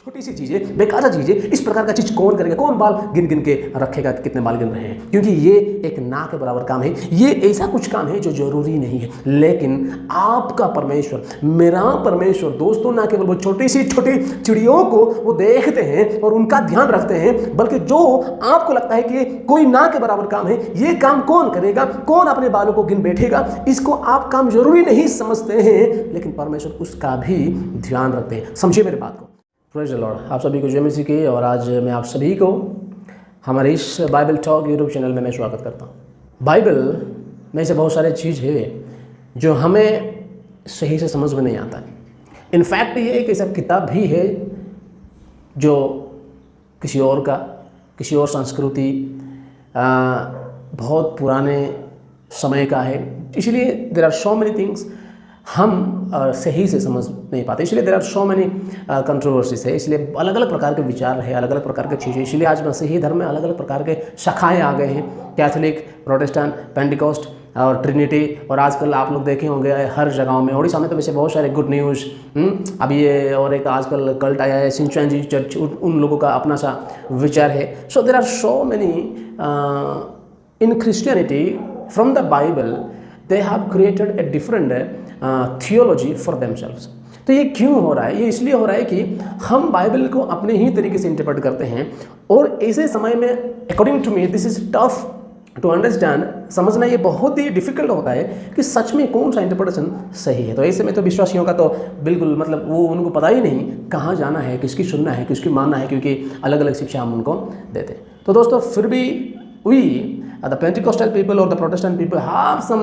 छोटी सी चीजें, बेकार चीजें, इस प्रकार का चीज कौन करेगा? कौन बाल गिन गिन के रखेगा कि कितने बाल गिन रहे हैं? क्योंकि ये एक ना के बराबर काम है। ये ऐसा कुछ काम है जो जरूरी नहीं है, लेकिन आपका परमेश्वर, मेरा परमेश्वर दोस्तों, ना केवल वो छोटी सी छोटी चिड़ियों को वो देखते हैं और उनका ध्यान रखते हैं, बल्कि जो आपको लगता है कि कोई ना के बराबर काम है, ये काम कौन करेगा, कौन अपने बालों को गिन बैठेगा, इसको आप काम जरूरी नहीं समझते हैं, लेकिन परमेश्वर उसका भी ध्यान रखते हैं। समझिए मेरी बात को। Praise the Lord. आप सभी को जय मसीह की। और आज मैं आप सभी को हमारे इस बाइबल टॉक यूट्यूब चैनल में मैं स्वागत करता हूँ। बाइबल में से बहुत सारे चीज़ है जो हमें सही से समझ में नहीं आता है। इनफैक्ट ये एक ऐसा किताब भी है जो किसी और संस्कृति, बहुत पुराने समय का है, इसलिए there are so many things हम सही से समझ नहीं पाते, इसलिए there are so many controversies है, इसलिए अलग अलग प्रकार के विचार है, अलग अलग प्रकार की चीज़ें। इसलिए आज मसीही धर्म में अलग अलग प्रकार के शाखाएं आ गए हैं, कैथोलिक, प्रोटेस्टेंट, पेंटिकोस्ट और ट्रिनिटी। और आजकल आप लोग देखे होंगे हर जगहों में, ओडिशा में तो वैसे बहुत सारे गुड न्यूज़, अभी ये और एक आजकल कल्ट आया है सिंचुएंजी चर्च, उन लोगों का अपना सा विचार है। So there are so many in Christianity from the Bible they have created a different theology for themselves. तो ये क्यों हो रहा है? ये इसलिए हो रहा है कि हम बाइबल को अपने ही तरीके से इंटरप्रेट करते हैं, और ऐसे समय में according to me this is tough to understand. समझना ये बहुत ही डिफिकल्ट होता है कि सच में कौन सा इंटरप्रिटेशन सही है। तो ऐसे में तो विश्वासियों का तो बिल्कुल मतलब वो उनको पता ही नहीं कहाँ जाना है, किसकी सुनना है, किसकी मानना है, क्योंकि अलग अलग शिक्षा हम उनको देते हैं। तो दोस्तों फिर भी the Pentecostal people और the Protestant people have some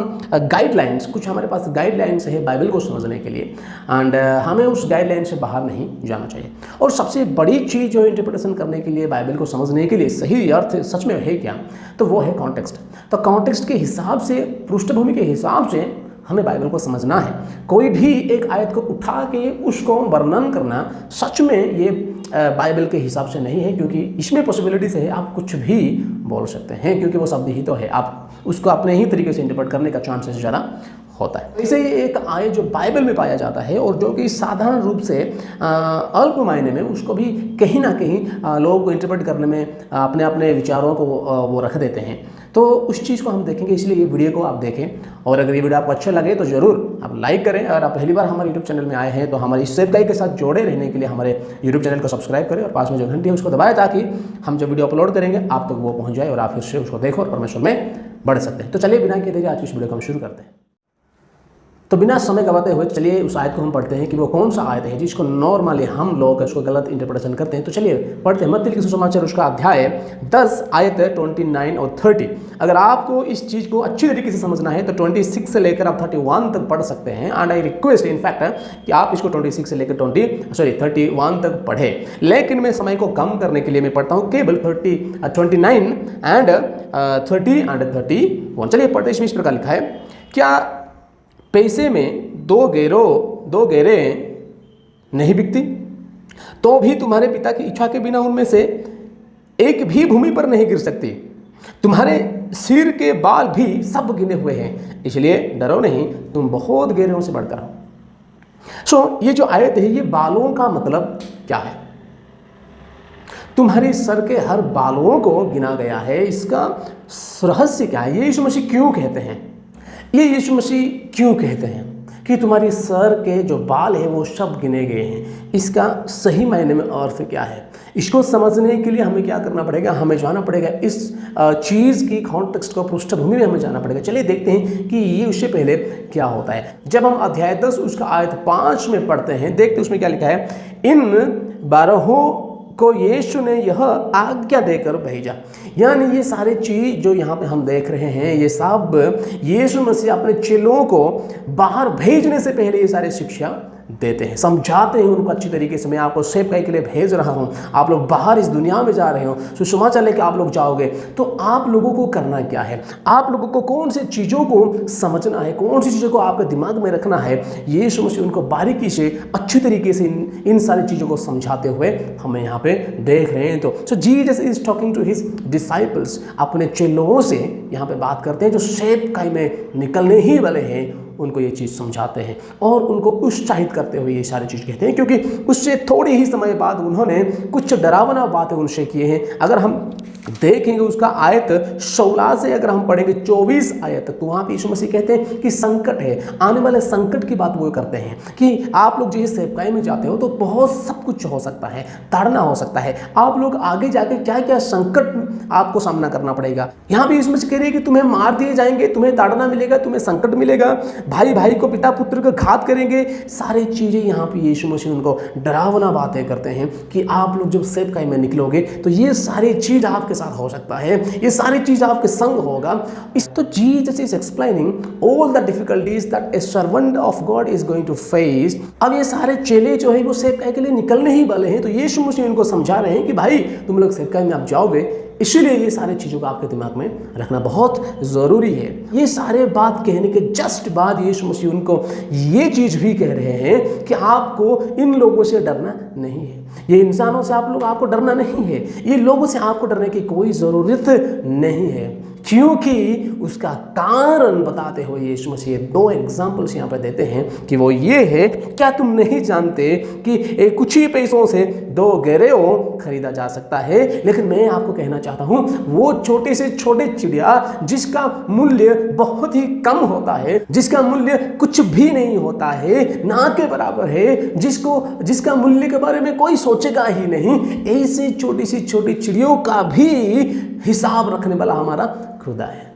guidelines, कुछ हमारे पास गाइडलाइंस है बाइबल को समझने के लिए, एंड हमें उस गाइडलाइन से बाहर नहीं जाना चाहिए। और सबसे बड़ी चीज़ जो इंटरप्रिटेशन करने के लिए, बाइबल को समझने के लिए सही अर्थ सच में है क्या, तो वो है कॉन्टेक्स्ट। तो कॉन्टेक्स्ट के हिसाब से, पृष्ठभूमि के हिसाब से हमें बाइबल को समझना है। कोई भी एक आयत को उठा के उसको वर्णन करना सच में ये बाइबल के हिसाब से नहीं है, क्योंकि इसमें पॉसिबिलिटीज है आप कुछ भी बोल सकते हैं, क्योंकि वो शब्द ही तो है, आप उसको अपने ही तरीके से इंटरप्रेट करने का चांसेस ज़्यादा होता है। इसे एक आयत जो बाइबल में पाया जाता है और जो कि साधारण रूप से अल्प मायने में, उसको भी कहीं ना कहीं लोगों को इंटरप्रेट करने में अपने अपने विचारों को वो रख देते हैं। तो उस चीज़ को हम देखेंगे, इसलिए ये वीडियो को आप देखें, और अगर ये वीडियो आपको अच्छा लगे तो ज़रूर आप लाइक करें। अगर आप पहली बार हमारे यूट्यूब चैनल में आए हैं तो हमारे इस सेवकाई के साथ जोड़े रहने के लिए हमारे यूट्यूब चैनल को सब्सक्राइब करें और पास में जो घंटी है उसको दबाएं, ताकि हम जब वीडियो अपलोड करेंगे आप तक वो पहुँच जाए और आप फिर से उसको देखो और परमेश्वर में बढ़ सकते हैं। तो चलिए बिना किए देरी आज इस वीडियो को हम शुरू करते हैं। तो बिना समय गवाते हुए चलिए उस आयत को हम पढ़ते हैं कि वो कौन सा आयत है जिसको नॉर्मली हम लोग उसको गलत इंटरप्रिटेशन करते हैं। तो चलिए पढ़ते हैं। मत्ती लिखित सुसमाचार उसका अध्याय 10 आयत 29 और 30। अगर आपको इस चीज़ को अच्छी तरीके से समझना है तो 26 से लेकर आप 31 तक पढ़ सकते हैं, एंड आई रिक्वेस्ट इनफैक्ट कि आप इसको 26 से लेकर 31 तक पढ़ें। लेकिन मैं समय को कम करने के लिए मैं पढ़ता हूँ केवल 29 एंड 30 एंड 31। चलिए पढ़ते। इसमें इस प्रकार लिखा है, क्या पैसे में दो गेरे नहीं बिकती, तो भी तुम्हारे पिता की इच्छा के बिना उनमें से एक भी भूमि पर नहीं गिर सकती। तुम्हारे सिर के बाल भी सब गिने हुए हैं, इसलिए डरो नहीं, तुम बहुत गहरों से बढ़कर हो। ये जो आयत है, ये बालों का मतलब क्या है? तुम्हारे सर के हर बालों को गिना गया है। इसका रहस्य क्या है? ये यीशु मसीह क्यों कहते हैं? ये यीशु मसीह क्यों कहते हैं कि तुम्हारे सर के जो बाल हैं वो सब गिने गए हैं? इसका सही मायने में अर्थ क्या है? इसको समझने के लिए हमें क्या करना पड़ेगा? हमें जाना पड़ेगा इस चीज़ की कॉन्टेक्स्ट को, पृष्ठभूमि में हमें जाना पड़ेगा। चलिए देखते हैं कि ये उससे पहले क्या होता है। जब हम अध्याय 10 उसका आयत 5 में पढ़ते हैं, देखते उसमें क्या लिखा है। इन 12 को यीशु ने यह आज्ञा देकर भेजा। यानी ये सारे चीज़ जो यहाँ पे हम देख रहे हैं, ये सब यीशु मसीह अपने चेलों को बाहर भेजने से पहले ये सारे शिक्षा देते हैं, समझाते हैं उनको अच्छी तरीके से। मैं आपको सेवकाई के लिए भेज रहा हूँ, आप लोग बाहर इस दुनिया में जा रहे हो, सुसमाचार लेकर आप लोग जाओगे, तो आप लोगों को करना क्या है? आप लोगों को कौन सी चीज़ों को समझना है, कौन सी चीज़ों को आपके दिमाग में रखना है? यीशु मसीह उनको बारीकी से अच्छी तरीके से इन सारी चीज़ों को समझाते हुए हमें यहाँ पे देख रहे हैं। तो Jesus is talking to his disciples, अपने चेलों से यहाँ पे बात करते हैं जो सेवकाई में निकलने ही वाले हैं। उनको ये चीज़ समझाते हैं और उनको उत्साहित करते हुए ये सारी चीज़ कहते हैं, क्योंकि उससे थोड़ी ही समय बाद उन्होंने कुछ डरावना बातें उनसे किए हैं। अगर हम देखेंगे उसका आयत 16 से अगर हम पढ़ेंगे 24 आयत, तो वहाँ पे यीशु मसीह कहते हैं कि संकट है, आने वाले संकट की बात वो करते हैं कि आप लोग जो सेवकाई में जाते हो तो बहुत सब कुछ हो सकता है, ताड़ना हो सकता है, आप लोग आगे जाके क्या क्या संकट आपको सामना करना पड़ेगा। यहाँ पे यीशु मसीह कह रही है कि तुम्हें मार दिए जाएंगे, तुम्हें ताड़ना मिलेगा, तुम्हें संकट मिलेगा, भाई भाई को, पिता पुत्र को घात करेंगे, सारी चीज़ें यहाँ पे यीशु मसीह उनको डरावना बातें करते हैं कि आप लोग जब सेवकाई में निकलोगे तो ये सारी चीज़ आपके साथ हो सकता है, ये सारी चीज़ आपके संग होगा। इस तो Jesus is explaining all the difficulties that a servant of God is going to face. अब ये सारे चेले जो है वो सेवकाई के लिए निकलने ही वाले हैं, तो यीशु मसीह उनको समझा रहे हैं कि भाई तुम लोग सेवकाई में आप जाओगे, इसीलिए ये सारी चीज़ों को आपके दिमाग में रखना बहुत ज़रूरी है। ये सारे बात कहने के जस्ट बाद यीशु मसीह उनको ये चीज़ भी कह रहे हैं कि आपको इन लोगों से डरना नहीं है, ये इंसानों से आपको डरना नहीं है, ये लोगों से आपको डरने की कोई ज़रूरत नहीं है, क्योंकि उसका कारण बताते हुए यीशु मसीह 2 एग्जाम्पल्स यहाँ पर देते हैं कि वो ये है, क्या तुम नहीं जानते कि कुछ ही पैसों से 2 गैरेओं खरीदा जा सकता है। लेकिन मैं आपको कहना चाहता हूँ वो छोटे से छोटे चिड़िया जिसका मूल्य बहुत ही कम होता है, जिसका मूल्य कुछ भी नहीं होता है, ना के बराबर है, जिसका मूल्य के बारे में कोई सोचेगा ही नहीं, ऐसी छोटी सी छोटी चिड़ियों का भी हिसाब रखने वाला हमारा खुदा है।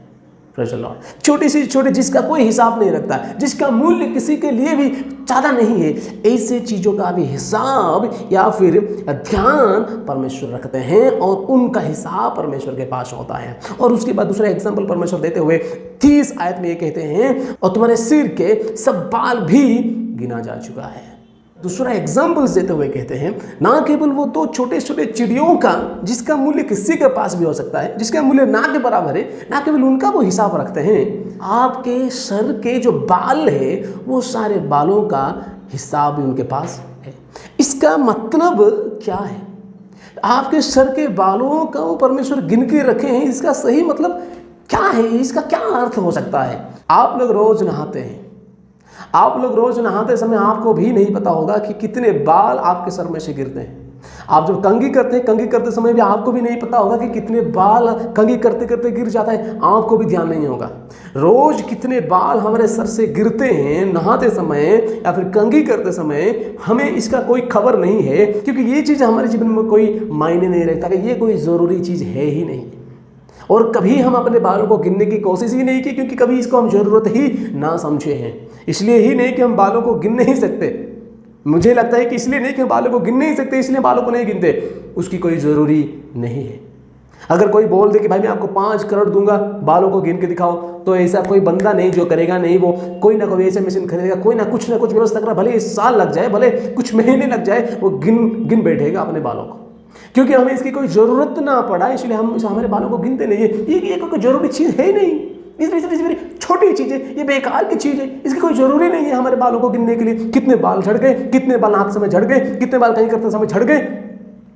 Praise the Lord. छोटी सी छोटी जिसका कोई हिसाब नहीं रखता, जिसका मूल्य किसी के लिए भी ज़्यादा नहीं है, ऐसे चीज़ों का भी हिसाब या फिर ध्यान परमेश्वर रखते हैं और उनका हिसाब परमेश्वर के पास होता है। और उसके बाद दूसरा एग्जाम्पल परमेश्वर देते हुए 30 आयत में ये कहते हैं, और तुम्हारे सिर के सब बाल भी गिना जा चुका है। दूसरा एग्जाम्पल्स देते हुए कहते हैं, ना केवल वो 2 छोटे छोटे चिड़ियों का जिसका मूल्य किसी के पास भी हो सकता है, जिसका मूल्य ना के बराबर है, ना केवल उनका वो हिसाब रखते हैं, आपके सर के जो बाल है वो सारे बालों का हिसाब भी उनके पास है। इसका मतलब क्या है? आपके सर के बालों का वो परमेश्वर गिन के रखे हैं, इसका सही मतलब क्या है? इसका क्या अर्थ हो सकता है? आप लोग रोज नहाते हैं, आप लोग रोज नहाते समय आपको भी नहीं पता होगा कि कितने बाल आपके सर में से गिरते हैं। आप जब कंघी करते हैं, कंघी करते समय भी आपको भी नहीं पता होगा कि कितने बाल कंघी करते करते गिर जाता है, आपको भी ध्यान नहीं होगा। रोज कितने बाल हमारे सर से गिरते हैं नहाते समय या फिर कंघी करते समय, हमें इसका कोई खबर नहीं है, क्योंकि ये चीज़ हमारे जीवन में कोई मायने नहीं रखता कि ये कोई ज़रूरी चीज़ है ही नहीं। और कभी हम अपने बालों को गिनने की कोशिश ही नहीं की, क्योंकि कभी इसको हम ज़रूरत ही ना समझे हैं। इसलिए ही नहीं कि हम बालों को गिन नहीं सकते, मुझे लगता है कि इसलिए नहीं कि हम बालों को गिन नहीं सकते इसलिए बालों को नहीं गिनते, उसकी कोई ज़रूरी नहीं है। अगर कोई बोल दे कि भाई मैं आपको 5 करोड़ दूंगा, बालों को गिन के दिखाओ, तो ऐसा कोई बंदा नहीं जो करेगा नहीं, वो कोई ना कोई ऐसे मशीन खरीदेगा, कोई ना कुछ व्यवस्था करेगा, भले 1 साल लग जाए, भले कुछ महीने लग जाए, वो गिन बैठेगा अपने बालों को, क्योंकि हमें इसकी कोई ज़रूरत ना पड़ा, इसलिए हम हमारे बालों को गिनते नहीं है। ये कोई ज़रूरी चीज़ है ही नहीं, इसलिए छोटी चीज़ है, ये बेकार की चीज़ है, इसकी कोई ज़रूरी नहीं है हमारे बालों को गिनने के लिए। कितने बाल झड़ गए, कितने बाल हाथ समय झड़ गए, कितने बाल कहीं करते समय झड़ गए।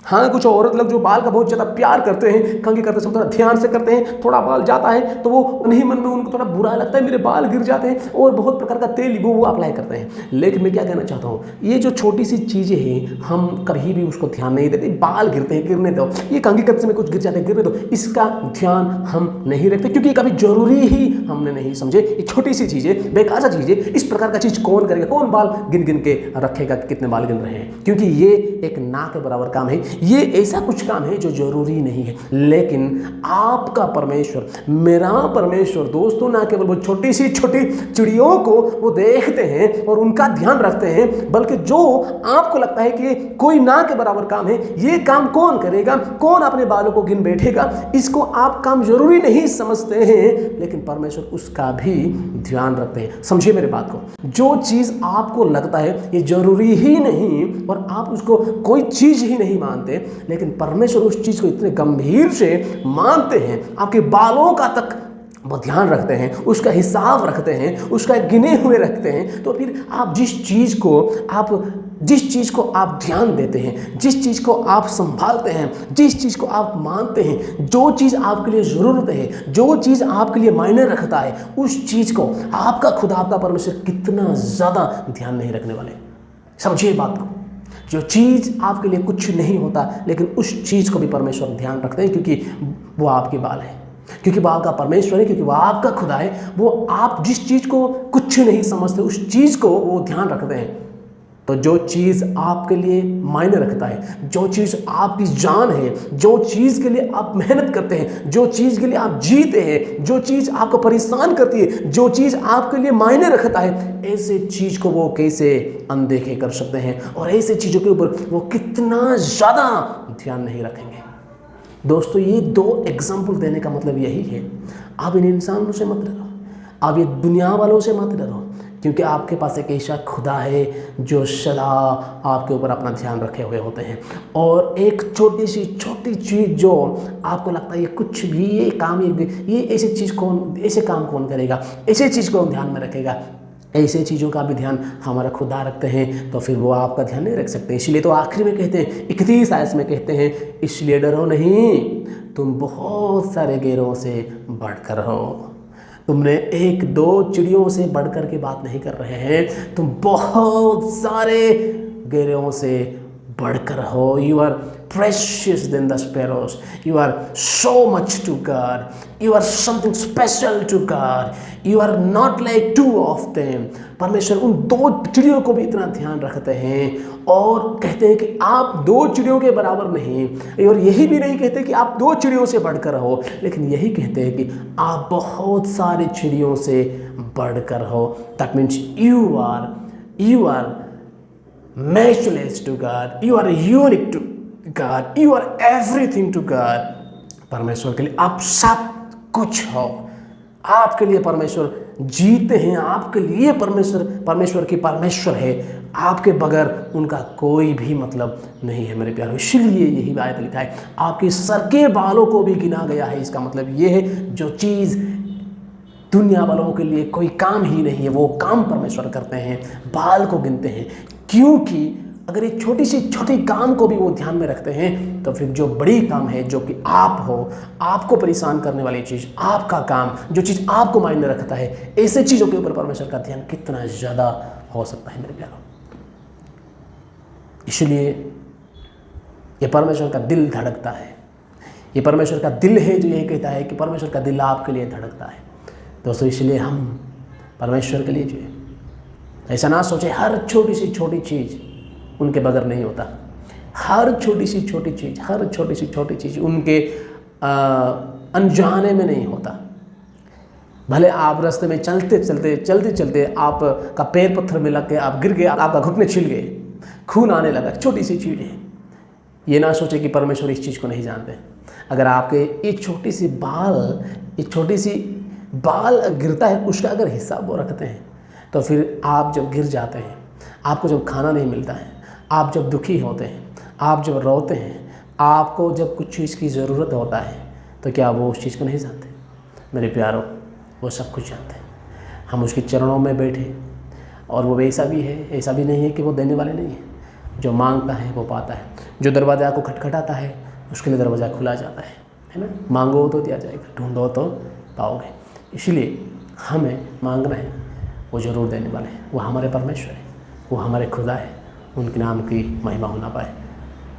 हाँ, कुछ औरत लोग जो बाल का बहुत ज़्यादा प्यार करते हैं, कंघी करते समय थोड़ा ध्यान से करते हैं, थोड़ा बाल जाता है तो वो नहीं, मन में उनको थोड़ा बुरा लगता है, मेरे बाल गिर जाते हैं, और बहुत प्रकार का तेल वो अप्लाई करते हैं। लेकिन मैं क्या कहना चाहता हूँ, ये जो छोटी सी चीज़ें हैं हम कभी भी उसको ध्यान नहीं देते। बाल गिरते हैं, गिरने दो, ये कंघी करते समय कुछ गिर जाते हैं, गिरने दो, इसका ध्यान हम नहीं रखते, क्योंकि कभी जरूरी ही हमने नहीं समझे। ये छोटी सी चीज़ें, बेकार सा चीज़ें, इस प्रकार का चीज़ कौन करेगा, कौन बाल गिन गिन के रखेगा कितने बाल गिन रहे हैं, क्योंकि ये एक ना के बराबर काम है, ये ऐसा कुछ काम है जो जरूरी नहीं है। लेकिन आपका परमेश्वर, मेरा परमेश्वर दोस्तों, ना केवल वो छोटी सी छोटी चिड़ियों को वो देखते हैं और उनका ध्यान रखते हैं, बल्कि जो आपको लगता है कि कोई ना के बराबर काम है, ये काम कौन करेगा, कौन अपने बालों को गिन बैठेगा, इसको आप काम जरूरी नहीं समझते हैं, लेकिन परमेश्वर उसका भी ध्यान रखते हैं। समझिए मेरे बात को, जो चीज़ आपको लगता है ये जरूरी ही नहीं और आप उसको कोई चीज़ ही नहीं मानते, लेकिन परमेश्वर उस चीज़ को इतने गंभीर से मानते हैं, आपके बालों का तक वो ध्यान रखते हैं, उसका हिसाब रखते हैं, उसका गिने हुए रखते हैं, तो फिर आप जिस चीज़ को आप ध्यान देते हैं, जिस चीज़ को आप संभालते हैं, जिस चीज़ को आप मानते हैं, जो चीज़ आपके लिए ज़रूरत है, जो चीज़ आपके लिए मायने रखता है, उस चीज़ को आपका खुदा, आपका परमेश्वर कितना ज़्यादा ध्यान नहीं रखने वाले। समझिए बात को। जो चीज़ आपके लिए कुछ नहीं होता, लेकिन उस चीज़ को भी परमेश्वर ध्यान रखते हैं, क्योंकि वो आपके बाल है, क्योंकि वो आपका परमेश्वर है, क्योंकि वो आपका खुदा है। वो आप जिस चीज़ को कुछ नहीं समझते, उस चीज़ को वो ध्यान रखते हैं। तो जो चीज़ आपके लिए मायने रखता है, जो चीज़ आपकी जान है, जो चीज़ के लिए आप मेहनत करते हैं, जो चीज़ के लिए आप जीते हैं, जो चीज़ आपको परेशान करती है, जो चीज़ आपके लिए मायने रखता है, ऐसे चीज़ को वो कैसे अनदेखे कर सकते हैं, और ऐसे चीज़ों के ऊपर वो कितना ज़्यादा ध्यान नहीं रखेंगे। दोस्तों, ये 2 एग्जाम्पल देने का मतलब यही है, आप इन इंसानों से मत डरो, आप ये दुनिया वालों से मत डरो, क्योंकि आपके पास एक ऐसा खुदा है जो सदा आपके ऊपर अपना ध्यान रखे हुए होते हैं। और एक छोटी चीज़ जो आपको लगता है ये कुछ भी, ये काम, ये ऐसे काम कौन करेगा, ऐसे चीज़ कौन ध्यान में रखेगा, ऐसे चीज़ों का भी ध्यान हमारा खुदा रखते हैं, तो फिर वो आपका ध्यान नहीं रख सकते। इसलिए तो आखिर में कहते हैं, 31 आयत में कहते हैं, इसलिए डरो नहीं, तुम बहुत सारे गैरों से बढ़कर हो। तुमने 1-2 चिड़ियों से बढ़कर के बात नहीं कर रहे हैं, तुम बहुत सारे गैरों से बढ़कर हो। You are precious than the sparrows. You are so much to God. You are something special to God. You are not like 2 of them. परमेश्वर उन 2 चिड़ियों को भी इतना ध्यान रखते हैं, और कहते हैं कि आप 2 चिड़ियों के बराबर नहीं, और यही भी नहीं कहते कि आप 2 चिड़ियों से बढ़कर हो, लेकिन यही कहते हैं कि आप बहुत सारे चिड़ियों से बढ़कर हो। That means you are matchless to God. You are unique to God. You are everything to God. परमेश्वर के लिए आप सब कुछ हो। आपके लिए परमेश्वर जीते हैं, आपके लिए परमेश्वर की परमेश्वर है, आपके बगैर उनका कोई भी मतलब नहीं है मेरे प्यारों। इसलिए यही आयत लिखा है, आपके सर के बालों को भी गिना गया है। इसका मतलब ये है, जो चीज़ दुनिया वालों के लिए कोई काम ही नहीं है, वो काम परमेश्वर करते हैं, बाल को गिनते हैं। क्योंकि अगर एक छोटी काम को भी वो ध्यान में रखते हैं, तो फिर जो बड़ी काम है, जो कि आप हो, आपको परेशान करने वाली चीज़, आपका काम, जो चीज़ आपको मायने रखता है, ऐसे चीज़ों के ऊपर परमेश्वर का ध्यान कितना ज़्यादा हो सकता है मेरे प्यारों। इसलिए ये परमेश्वर का दिल धड़कता है, ये परमेश्वर का दिल है जो ये कहता है कि परमेश्वर का दिल आपके लिए धड़कता है। दोस्तों, इसलिए हम परमेश्वर के लिए जो है, ऐसा ना सोचे हर छोटी चीज़ उनके बगैर नहीं होता। हर छोटी सी छोटी चीज़ उनके अनजाने में नहीं होता। भले आप रास्ते में चलते आपका पैर पत्थर में लग के आप गिर गए, आपका घुटने छिल गए, खून आने लगा, छोटी सी चीज़ है। ये ना सोचे कि परमेश्वर इस चीज़ को नहीं जानते। अगर आपके एक छोटी सी बाल गिरता है, उसका अगर हिसाब वो रखते हैं, तो फिर आप जब गिर जाते हैं, आपको जब खाना नहीं मिलता है, आप जब दुखी होते हैं, आप जब रोते हैं, आपको जब कुछ चीज़ की ज़रूरत होता है, तो क्या वो उस चीज़ को नहीं जानते? मेरे प्यारों, वो सब कुछ जानते हैं। हम उसके चरणों में बैठे, और वो ऐसा भी नहीं है कि वो देने वाले नहीं है। जो मांगता है वो पाता है, जो दरवाज़ा को खटखटाता है उसके लिए दरवाज़ा खुला जाता है ना। मांगो तो दिया जाएगा, ढूंढो तो पाओगे। इसलिए हमें मांगना है, वो ज़रूर देने वाले हैं। वो हमारे परमेश्वर है, वो हमारे खुदा है, उनके नाम की महिमा होना पाए।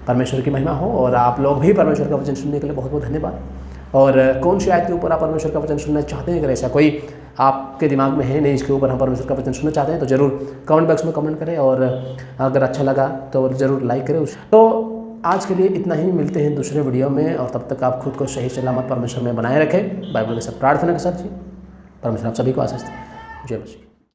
परमेश्वर की महिमा हो। और आप लोग भी परमेश्वर का वचन सुनने के लिए बहुत बहुत धन्यवाद। और कौन सी आयत के ऊपर आप परमेश्वर का वचन सुनना चाहते हैं, अगर ऐसा कोई आपके दिमाग में है, नहीं इसके ऊपर हम परमेश्वर का वचन सुनना चाहते हैं, तो ज़रूर कमेंट बॉक्स में कमेंट करें। और अगर अच्छा लगा तो ज़रूर लाइक करें। तो आज के लिए इतना ही, मिलते हैं दूसरे वीडियो में, और तब तक आप खुद को सही सलामत परमेश्वर में बनाए रखें, बाइबल के साथ प्रार्थना के साथ जी। परमेश्वर आप सभी को आशीष दे। जय मसीह।